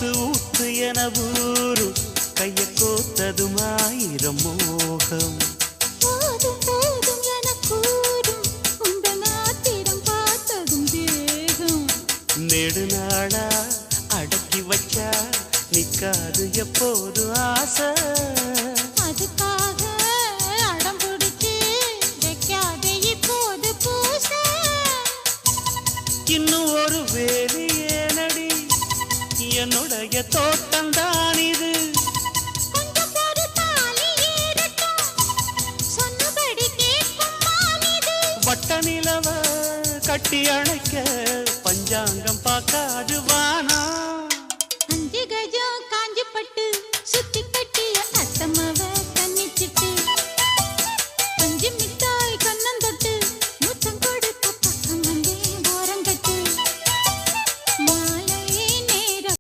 ஊத்து ஊத்து என ஊரும் கைய கோத்ததும் ஆயிரம் மோகம் போதும் போதும் என கூறும் உங்கள் ஆத்திரம் பார்த்ததும் தேகம் நெடுநாளா அடக்கி வச்சா நிக்காது எப்போது ஆசை அதுக்காக அடம் பிடிச்சு வைக்காதே இப்போது பூச இன்னும் ஒரு வேலி ஏனடி என்னுடைய தோட்டம்தான் இது கொஞ்சம் பொறுத்தாலி ஏறட்டும் சொன்னபடி கேட்கும் மானிது வட்ட நிலவ கட்டி அணைக்க பஞ்சாங்கம் பார்க்காது வானா